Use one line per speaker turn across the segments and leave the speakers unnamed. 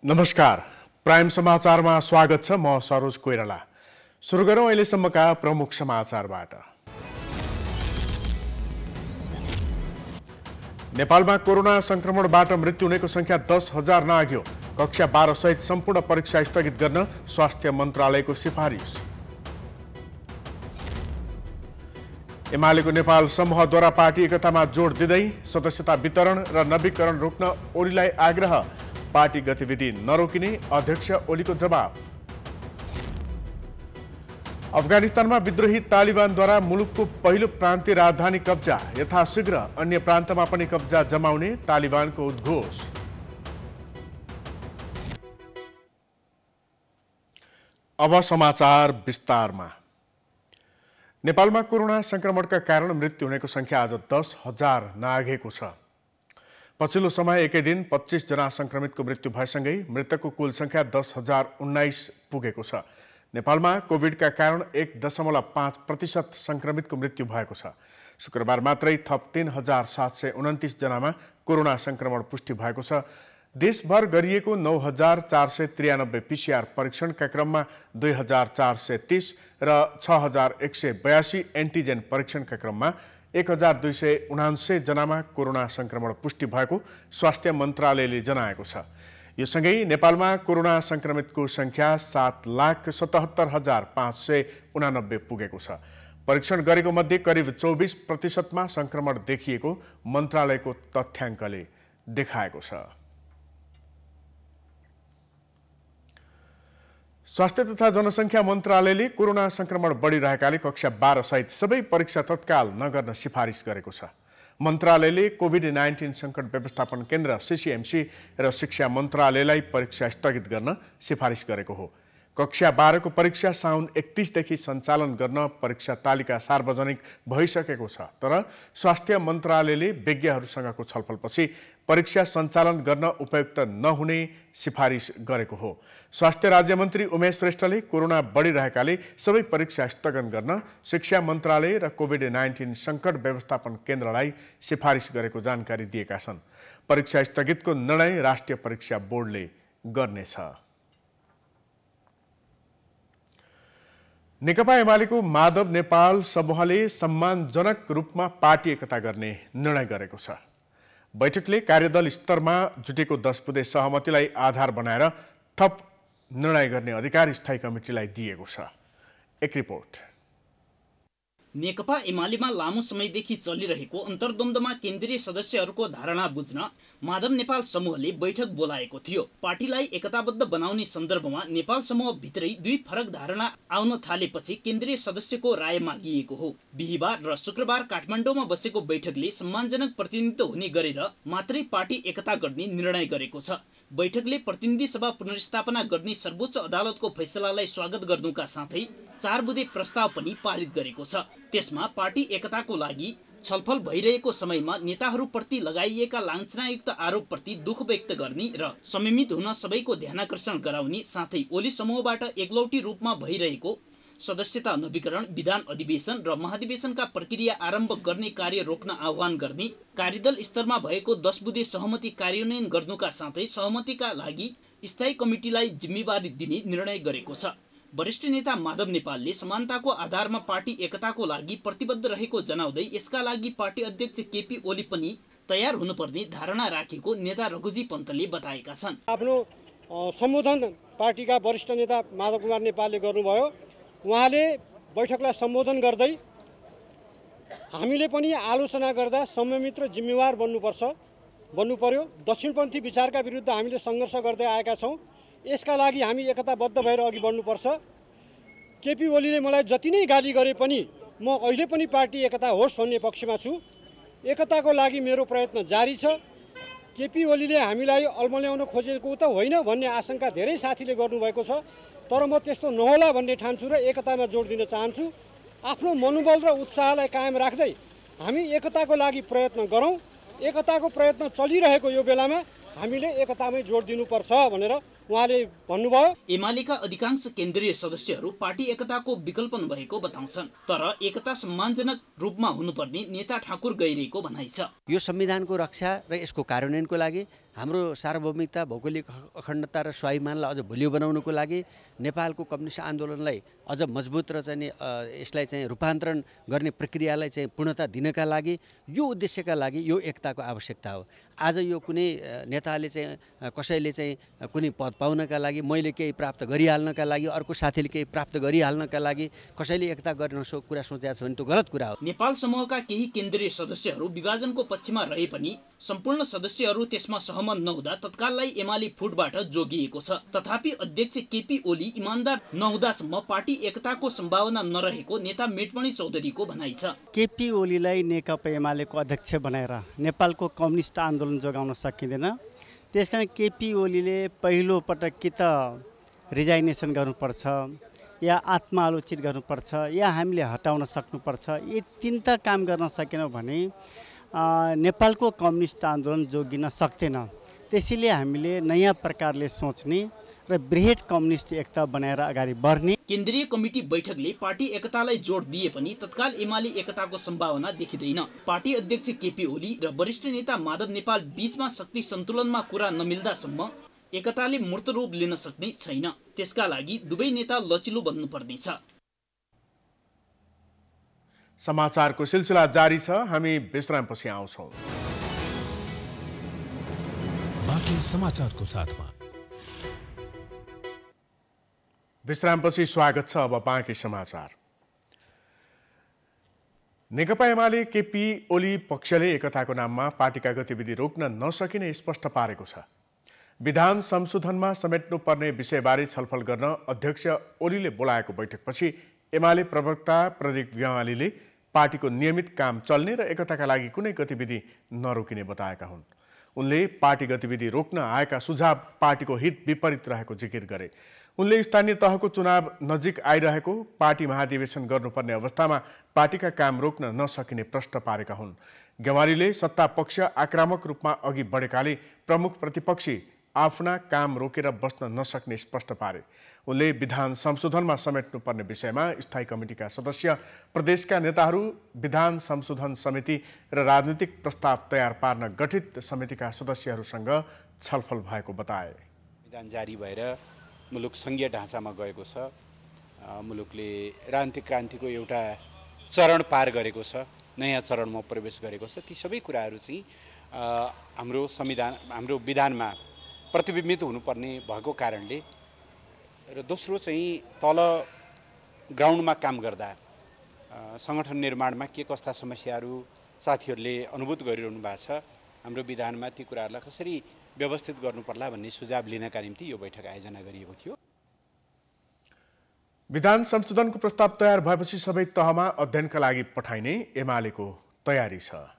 नमस्कार, प्राइम समाचारमा स्वागत छ। म सरोज कोइराला। सुरु गरौँ अहिलेसम्मका प्रमुख समाचारबाट। नेपालमा कोरोना संक्रमणबाट मृत्यु हुनेको संख्या 10,000 नाग्यो। कक्षा 12 सहित सम्पूर्ण परीक्षा स्थगित गर्न स्वास्थ्य मन्त्रालयको सिफारिस। एमालेको नेपाल समूहद्वारा पार्टी एकतामा जोड दिँदै सदस्यता वितरण र नवीकरण रोक्न ओलीलाई आग्रह। पार्टी गतिविधि नरोकिने अध्यक्ष ओलीको जवाब। अफगानिस्तानमा विद्रोही तालिबानद्वारा मुलुकको पहिलो प्रान्तीय राजधानी कब्जा। यथाशीघ्र अन्य प्रान्तमा पनि कब्जा जमाउने तालिबानको उद्घोष। अब समाचार विस्तारमा। नेपालमा कोरोना संक्रमणका कारण मृत्यु हुनेको संख्या आज 10,000 नाघेको छ। पछिल्लो समय एकै दिन 25 जना संक्रमितको मृत्यु भएसँगै मृतकको कुल संख्या 10,019 पुगेको छ। नेपालमा कोभिडका कारण 1.5% संक्रमितको मृत्यु भएको छ। शुक्रबार मात्रै थप 3,729 जनामा कोरोना संक्रमण पुष्टि भएको छ। देशभर गरिएको 9,493 PCR परीक्षणका क्रममा 2,430 र 6,182 एन्टिजेन परीक्षणका क्रममा 1,279 जनामा कोरोना संक्रमण पुष्टि भएको स्वास्थ्य मन्त्रालयले जनाएको छ। यो सँगै नेपालमा कोरोना संक्रमितको संख्या 7,77,589 पुगेको छ। परीक्षण गरेको मध्ये करिब 24% संक्रमण देखिएको मन्त्रालयको तथ्याङ्कले देखाएको छ। स्वास्थ्य तथा जनसङ्ख्या मन्त्रालयले कोरोना संक्रमण बढिरहेकाले कक्षा 12 सहित सबै परीक्षा तत्काल नगर्न सिफारिस गरेको छ। मन्त्रालयले कोभिड-19 सङ्कट व्यवस्थापन केन्द्र CCMC र शिक्षा मन्त्रालयलाई परीक्षा स्थगित गर्न सिफारिस गरेको हो। कक्षा 12 को परीक्षा साउन 31 देखि सञ्चालन गर्न परीक्षा तालिका सार्वजनिक भइसकेको छ। तर स्वास्थ्य मन्त्रालयले विज्ञहरूसँगको छलफलपछि परीक्षा सञ्चालन गर्न उपयुक्त नहुने सिफारिस गरेको हो। स्वास्थ्य राज्यमन्त्री उमेश श्रेष्ठले कोरोना बढिरहेकाले सबै परीक्षा स्थगन गर्न शिक्षा मन्त्रालय र कोभिड-19 सङ्कट व्यवस्थापन केन्द्रलाई सिफारिस गरेको जानकारी दिएका छन्। परीक्षा स्थगितको निर्णय राष्ट्रिय परीक्षा बोर्डले गर्नेछ। नेकपा एमालेको माधव नेपाल समूहले सम्मानजनक रूपमा पार्टी एकता गर्ने निर्णय गरेको छ। बैठकले कार्यदल स्तरमा जुटेको 10 बुँदे सहमतिलाई आधार बनाएर थप निर्णय गर्ने अधिकार स्थायी कमिटीलाई दिएको छ। एक रिपोर्ट।
नेकपा एमालेमा लामो समयदेखि चलिरहेको अन्तर्द्वन्द्वमा केन्द्रीय सदस्यहरूको धारणा बुझ्न माधव नेपाल समूहले बैठक बोलाएको थियो। पार्टीलाई एकताबद्ध बनाउने सन्दर्भमा नेपाल समूह भित्रै दुई फरक धारणा आउन थालेपछि केन्द्रीय सदस्यको राय मागिएको हो। बिहीबार र शुक्रबार काठमाडौँमा बसेको बैठकले सम्मानजनक प्रतिनिधित्व हुने गरेर मात्रै पार्टी एकता गर्ने निर्णय गरेको छ। बैठकले प्रतिनिधि सभा पुनर्स्थापना गर्ने सर्वोच्च अदालतको फैसलालाई स्वागत गर्नुका साथै 4 बुँदे प्रस्ताव पनि पारित गरेको छ। त्यसमा पार्टी एकताको लागि छलफल भइरहेको समयमा नेताहरूप्रति लगाइएका लाञ्छनायुक्त आरोपप्रति दुःख व्यक्त गर्ने र संयमित हुन सबैको ध्यानाकर्षण गराउने साथै ओली समूहबाट एकलौटी रूपमा भइरहेको सदस्यता नवीकरण, विधान अधिवेशन र महाधिवेशनका प्रक्रिया आरम्भ गर्ने कार्य रोक्न आह्वान गर्ने, कार्यदल स्तरमा भएको 10 बुँदे सहमति कार्यान्वयन गर्नुका साथै सहमतिका लागि स्थायी कमिटीलाई जिम्मेवारी दिने निर्णय गरेको छ। वरिष्ठ नेता माधव नेपालले समानताको आधारमा पार्टी एकताको लागि प्रतिबद्ध रहेको जनाउँदै यसका लागि पार्टी अध्यक्ष केपी ओली पनि तयार हुनुपर्ने धारणा राखेको नेता रघुजी पन्तले बताएका छन्।
आफ्नो सम्बोधन पार्टीका वरिष्ठ नेता माधव कुमार नेपालले गर्नुभयो। उहाँले बैठकलाई सम्बोधन गर्दै हामीले पनि आलोचना गर्दा संयमित र जिम्मेवार बन्नु पर्यो। दक्षिणपन्थी विचारका विरुद्ध हामीले सङ्घर्ष गर्दै आएका छौँ। यसका लागि हामी एकताबद्ध भएर अघि बढ्नुपर्छ। केपी ओलीले मलाई जति नै गाली गरे पनि म अहिले पनि पार्टी एकता होस् भन्ने पक्षमा छु। एकताको लागि मेरो प्रयत्न जारी छ। केपी ओलीले हामीलाई अल्मल्याउन खोजेको त होइन भन्ने आशंका धेरै साथीले गर्नुभएको छ। तर म त्यस्तो नहोला भन्ने ठान्छु र एकतामा जोड दिन चाहन्छु। आफ्नो मनोबल र उत्साहलाई कायम राख्दै हामी एकताको लागि प्रयत्न गरौँ। एकताको प्रयत्न चलिरहेको यो बेलामा हामीले एकतामै जोड दिनुपर्छ भनेर उहाँले भन्नुभयो।
एमालेका अधिकांश केन्द्रीय सदस्यहरू पार्टी एकताको विकल्प नभएको बताउँछन्। तर एकता सम्मानजनक रूपमा हुनुपर्ने नेता ठाकुर गैरेको भनाइ छ।
यो संविधानको रक्षा र यसको कार्यान्वयनको लागि हाम्रो सार्वभौमिकता, भौगोलिक अखण्डता र स्वाभिमानलाई अझ बलियो बनाउनको लागि नेपालको कम्युनिस्ट आन्दोलनलाई अझ मजबुत र चाहिँ यसलाई चाहिँ रूपान्तरण गर्ने प्रक्रियालाई चाहिँ पूर्णता दिनका लागि यो उद्देश्यका लागि यो एकताको आवश्यकता हो। आज यो कुनै नेताले चाहिँ कसैले चाहिँ कुनै पद पाउनका लागि, मैले केही प्राप्त गरिहाल्नका लागि, अर्को साथीले केही प्राप्त गरिहाल्नका लागि कसैले एकता गर्न कुरा सोचेको छ भने त्यो गलत कुरा हो।
नेपाल समूहका केही केन्द्रीय सदस्यहरू विभाजनको पक्षमा रहे पनि सम्पूर्ण सदस्यहरू त्यसमा सहमत नहुँदा तत्काललाई एमाले फुटबाट जोगिएको छ। तथापि अध्यक्ष केपी ओली इमान्दार नहुँदासम्म पार्टी एकताको सम्भावना नरहेको नेता मेटमणि चौधरीको भनाइ छ।
केपी ओलीलाई नेकपा एमालेको अध्यक्ष बनाएर नेपालको कम्युनिस्ट आन्दोलन जोगाउन सकिँदैन। त्यसकारण केपी ओलीले पहिलो पटक कि त रिजाइनेसन गर्नुपर्छ या आत्मालोचित गर्नुपर्छ या हामीले हटाउन सक्नुपर्छ। यी तीनटा काम गर्न सकेनौँ भने नेपालको कम्युनिस्ट आन्दोलन जोगिन सक्दैन। त्यसैले हामीले नयाँ प्रकारले सोच्ने र बृहत कम्युनिस्ट एकता बनाएर अगाडि बढ्ने।
केन्द्रीय कमिटी बैठकले पार्टी एकतालाई जोड दिए पनि तत्काल एमाले एकताको सम्भावना देखिँदैन। पार्टी अध्यक्ष केपी ओली र वरिष्ठ नेता माधव नेपाल बीचमा शक्ति सन्तुलनमा कुरा नमिल्दासम्म एकताले मूर्त रूप लिन सक्ने छैन। त्यसका लागि दुवै नेता लचिलो बन्नुपर्नेछ।
समाचारको सिलसिला जारी छ, हामी विश्रामपछि आउँछौँ।
बाँकी समाचारको साथमा
विश्रामपछि स्वागत छ। अब बाँकी समाचार। नेकपा एमाले केपी ओली पक्षले एकताको नाममा पार्टीका गतिविधि रोक्न नसकिने स्पष्ट पारेको छ। विधान संशोधनमा समेट्नुपर्ने विषयबारे छलफल गर्न अध्यक्ष ओलीले बोलाएको बैठकपछि एमाले प्रवक्ता प्रदीप ग्यावालीले पार्टीको नियमित काम चल्ने र एकताका लागि कुनै गतिविधि नरोकिने बताएका हुन्। उनले पार्टी गतिविधि रोक्न आएका सुझाव पार्टीको हित विपरीत रहेको जिकिर गरे। उनले स्थानीय तहको चुनाव नजिक आइरहेको, पार्टी महाधिवेशन गर्नुपर्ने अवस्थामा पार्टीका काम रोक्न नसकिने प्रश्न पारेका हुन्। ग्यावालीले सत्ता पक्ष आक्रामक रूपमा अघि बढेकाले प्रमुख प्रतिपक्षी आफ्ना काम रोकेर बस्न नसक्ने स्पष्ट पारे। उनले विधान संशोधनमा समेट्नुपर्ने विषयमा स्थायी कमिटीका सदस्य, प्रदेशका नेताहरू, विधान संशोधन समिति र राजनीतिक प्रस्ताव तयार पार्न गठित समितिका सदस्यहरूसँग छलफल भएको बताए।
विधान जारी भएर मुलुक सङ्घीय ढाँचामा गएको छ। मुलुकले राजनीतिक क्रान्तिको एउटा चरण पार गरेको छ, नयाँ चरणमा प्रवेश गरेको छ। ती सबै कुराहरू चाहिँ हाम्रो विधानमा प्रतिबिम्बित हुनुपर्ने भएको कारणले र दोस्रो चाहिँ तल ग्राउन्डमा काम गर्दा सङ्गठन निर्माणमा के कस्ता समस्याहरू साथीहरूले अनुभूत गरिरहनु भएको छ, हाम्रो विधानमा ती कुराहरूलाई कसरी व्यवस्थित गर्नुपर्ला भन्ने सुझाव लिनका निम्ति यो बैठक आयोजना गरिएको थियो।
विधान संशोधनको प्रस्ताव तयार भएपछि सबै तहमा अध्ययनका लागि पठाइने एमालेको तयारी छ।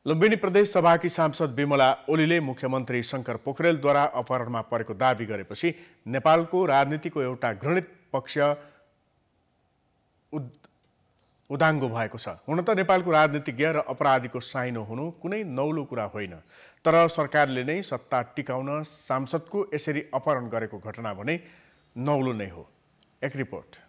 लुम्बिनी प्रदेश सभाकी सांसद विमला ओलीले मुख्यमन्त्री शङ्कर पोखरेलद्वारा अपहरणमा परेको दावी गरेपछि नेपालको राजनीतिको एउटा घृणित पक्ष उदाङ्गो भएको छ। हुन त नेपालको राजनीतिज्ञ र अपराधीको साइनो हुनु कुनै नौलो कुरा होइन, तर सरकारले नै सत्ता टिकाउन सांसदको यसरी अपहरण गरेको घटना भने नौलो नै हो। एक रिपोर्ट।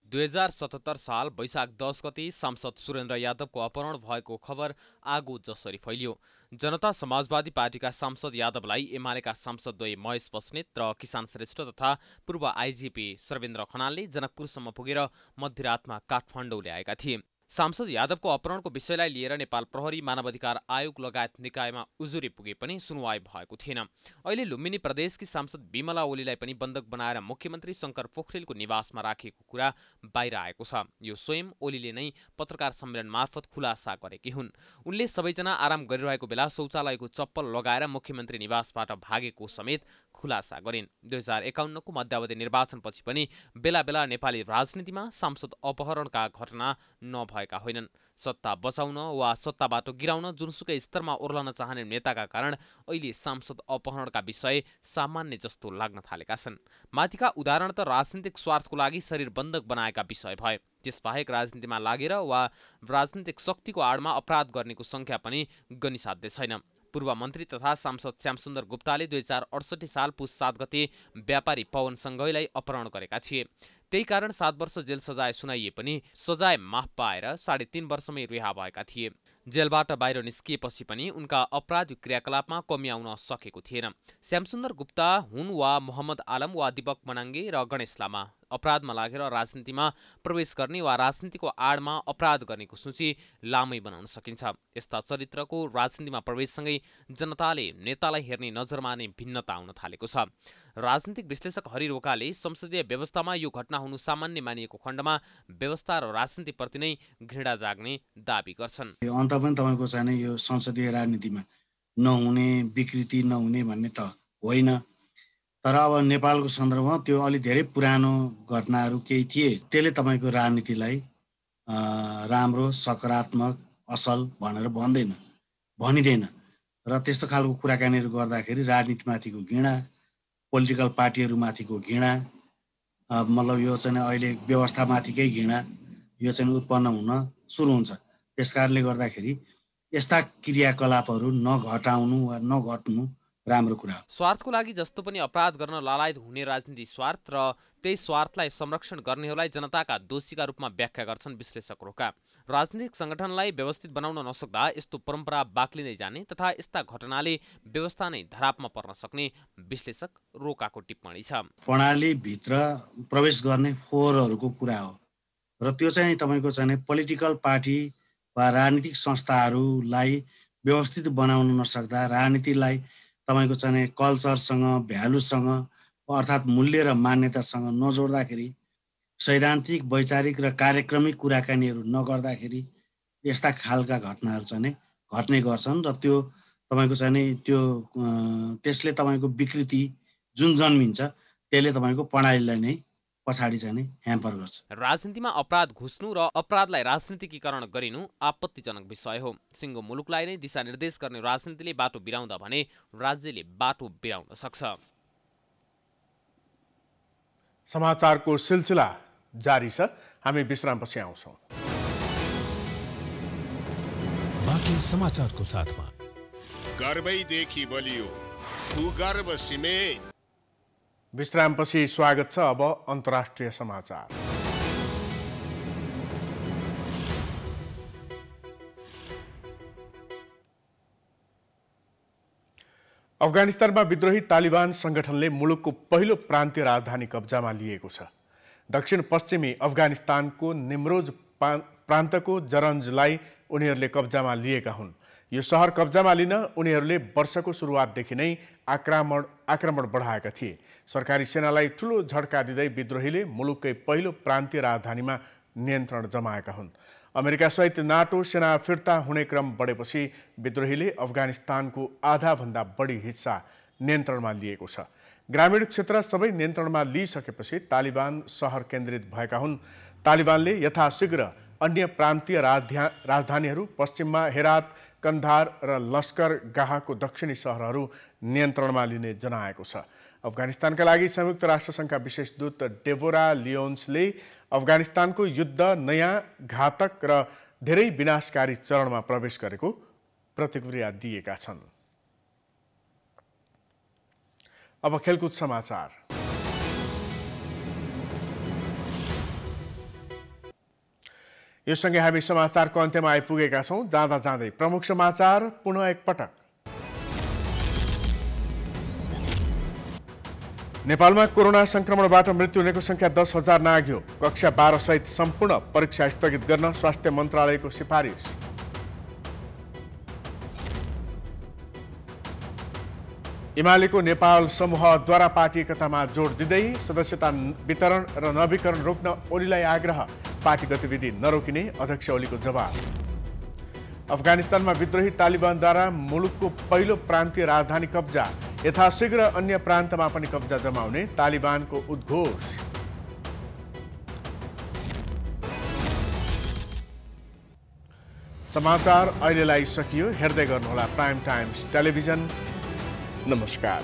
2077 साल वैशाख 10 गते सांसद सुरेन्द्र यादवको अपहरण भएको खबर आगो जसरी फैलियो। जनता समाजवादी पार्टीका सांसद यादवलाई एमालेका सांसदद्वय महेश बस्नेत र किसान श्रेष्ठ तथा पूर्व आइजिपी सर्वेन्द्र खनालले जनकपुरसम्म पुगेर मध्यरातमा काठमाडौँ ल्याएका थिए। सांसद यादवको अपहरणको विषयलाई लिएर नेपाल प्रहरी, मानवाधिकार आयोग लगायत निकायमा उजुरी पुगे पनि सुनवाई भएको थिएन। अहिले लुम्बिनी प्रदेशकी सांसद विमला ओलीलाई पनि बन्दक बनाएर मुख्यमन्त्री शङ्कर पोखरेलको निवासमा राखिएको कुरा बाहिर आएको छ। यो स्वयं ओलीले नै पत्रकार सम्मेलन मार्फत खुलासा गरेकी हुन्। उनले सबैजना आराम गरिरहेको बेला शौचालयको चप्पल लगाएर मुख्यमन्त्री निवासबाट भागेको समेत खुलासा गरिन्। 2051 को मध्यावधि निर्वाचनपछि पनि बेला बेला नेपाली राजनीतिमा सांसद अपहरणका घटना नभएका होइनन्। सत्ता बचाउन वा सत्ताबाट गिराउन जुनसुकै स्तरमा ओर्लन चाहने नेताका कारण अहिले सांसद अपहरणका विषय सामान्य जस्तो लाग्न थालेका छन्। माथिका उदाहरण त राजनीतिक स्वार्थको लागि शरीर बन्धक बनाएका विषय भए। त्यसबाहेक राजनीतिमा लागेर वा राजनीतिक शक्तिको आडमा अपराध गर्नेको संख्या पनि गनिसाध्य छैन। पूर्व मन्त्री तथा सांसद श्यामसुन्दर गुप्ताले 2068 साल पुस 7 गते व्यापारी पवन सङ्घईलाई अपहरण गरेका थिए। त्यही कारण 7 वर्ष जेल सजाय सुनाइए पनि सजाय माफ पाएर 3.5 वर्षमै रिहा भएका थिए। जेलबाट बाहिर निस्किएपछि पनि उनका अपराधिक क्रियाकलापमा कमी आउन सकेको थिएन। श्यामसुन्दर गुप्ता हुन् वा मोहम्मद आलम वा दीपक मनाङ्गे र गणेश लामा अपराधमा लागेर राजनीतिमा प्रवेश गर्ने वा राजनीतिको आडमा अपराध गर्नेको सूची लामै बनाउन सकिन्छ। यस्ता चरित्रको राजनीतिमा प्रवेशसँगै जनताले नेतालाई हेर्ने नजरमा नै भिन्नता आउन थालेको छ। राजनीतिक विश्लेषक हरि रोकाले संसदीय व्यवस्थामा यो घटना हुनु सामान्य मानिएको खण्डमा व्यवस्था र राजनीतिप्रति नै घृणा जाग्ने दाबी गर्छन्।
अन्त पनि तपाईँको चाहिँ यो संसदीय राजनीतिमा नहुने विकृति नहुने भन्ने त होइन, तर अब नेपालको सन्दर्भमा त्यो अलि धेरै पुरानो घटनाहरू केही थिए, त्यसले तपाईँको राजनीतिलाई राम्रो सकारात्मक असल भनेर भनिँदैन र त्यस्तो खालको कुराकानीहरू गर्दाखेरि राजनीतिमाथिको घृणा, पोलिटिकल पार्टीहरूमाथिको घृणा, मतलब यो चाहिँ अहिले व्यवस्थामाथिकै घृणा यो चाहिँ उत्पन्न हुन सुरु हुन्छ। त्यस कारणले गर्दाखेरि यस्ता क्रियाकलापहरू नघटाउनु वा नघट्नु राम्रो कुरा हो।
स्वार्थको लागि जस्तो पनि अपराध गर्न लालायत हुने राजनीति स्वार्थ र त्यही स्वार्थलाई संरक्षण गर्नेहरूलाई जनताका दोषीका रूपमा व्याख्या गर्छन् विश्लेषक रोका। राजनीतिक संगठनलाई व्यवस्थित बनाउन नसक्दा यस्तो परम्परा बाक्लिँदै जाने तथा यस्ता घटनाले व्यवस्था नै धरापमा पर्न सक्ने विश्लेषक रोकाको टिप्पणी छ।
प्रणालीभित्र प्रवेश गर्ने फोहोरहरूको कुरा हो र त्यो चाहिँ तपाईँको चाहिँ पोलिटिकल पार्टी वा राजनीतिक संस्थाहरूलाई व्यवस्थित बनाउन नसक्दा राजनीतिलाई तपाईँको चाहिँ कल्चरसँग भ्यालुसँग अर्थात् मूल्य र मान्यतासँग नजोड्दाखेरि सैद्धान्तिक वैचारिक र कार्यक्रमिक कुराकानीहरू नगर्दाखेरि यस्ता खालका घटनाहरू चाहिँ घट्ने गर्छन् र त्यो तपाईँको चाहिँ त्यसले तपाईँको विकृति जुन जन्मिन्छ त्यसले तपाईँको प्रणालीलाई नै पछाडि चाहिँ ह्याम्पर गर्छ।
राजनीतिमा अपराध घुस्नु र अपराधलाई राजनीतिकीकरण गरिनु आपत्तिजनक विषय हो। सिङ्गो मुलुकलाई नै दिशानिर्देश गर्ने राजनीतिले बाटो बिराउँदा भने राज्यले बाटो बिराउन सक्छ।
समाचारको सिलसिला जारी छ, हामी विश्रामपछि आउँछौँ।
बाँकी समाचारको साथमा
गर्वैदेखि बलियो भूगर्भ सिमेन्ट।
विश्रामपछि स्वागत छ। अब अन्तर्राष्ट्रिय समाचार। अफगानिस्तानमा विद्रोही तालिबान संगठनले मुलुकको पहिलो प्रान्तीय राजधानी कब्जामा लिएको छ। दक्षिण पश्चिमी अफगानिस्तानको निम्रोज प्रान्तको जरन्जलाई उनीहरूले कब्जामा लिएका हुन्। यो सहर कब्जामा लिन उनीहरूले वर्षको सुरुवातदेखि नै आक्रमण बढाएका थिए। सरकारी सेनालाई ठूलो झड्का दिँदै विद्रोहीले मुलुककै पहिलो प्रान्तीय राजधानीमा नियन्त्रण जमाएका हुन्। अमेरिकासहित नाटो सेना फिर्ता हुने क्रम बढेपछि विद्रोहीले अफगानिस्तानको आधाभन्दा बढी हिस्सा नियन्त्रणमा लिएको छ। ग्रामीण क्षेत्र सबै नियन्त्रणमा लिइसकेपछि तालिबान सहर केन्द्रित भएका हुन्। तालिबानले यथाशीघ्र अन्य प्रान्तीय राजधानीहरू पश्चिममा हेरात, कन्धार र लस्कर गाहको दक्षिणी सहरहरू नियन्त्रणमा लिने जनाएको छ। अफगानिस्तानका लागि संयुक्त राष्ट्रसङ्घका विशेष दूत डेबोरा लियोन्सले अफगानिस्तानको युद्ध नयाँ घातक र धेरै विनाशकारी चरणमा प्रवेश गरेको प्रतिक्रिया दिएका छन्। अब खेलकुद समाचार। यो सँगै हामी समाचारको अन्त्यमा आइपुगेका छौँ। जाँदा जाँदै प्रमुख समाचार पुनः एकपटक। नेपालमा कोरोना संक्रमणबाट मृत्यु हुनेको संख्या 10,000 नाग्यो। कक्षा 12 सहित सम्पूर्ण परीक्षा स्थगित गर्न स्वास्थ्य मन्त्रालयको सिफारिस। एमालेको नेपाल समूहद्वारा पार्टी एकतामा जोड दिँदै सदस्यता वितरण र नवीकरण रोक्न ओलीलाई आग्रह। पार्टी गतिविधि नरोकिने अध्यक्ष ओलीको जवाब। अफगानिस्तानमा विद्रोही तालिबानद्वारा मुलुकको पहिलो प्रान्तीय राजधानी कब्जा। यथाशीघ्र अन्य प्रान्तमा पनि कब्जा जमाउने तालिबानको उद्घोष। समाचार अहिलेलाई सकियो। हेर्दै गर्नुहोला प्राइम टाइम्स टेलिभिजन। नमस्कार।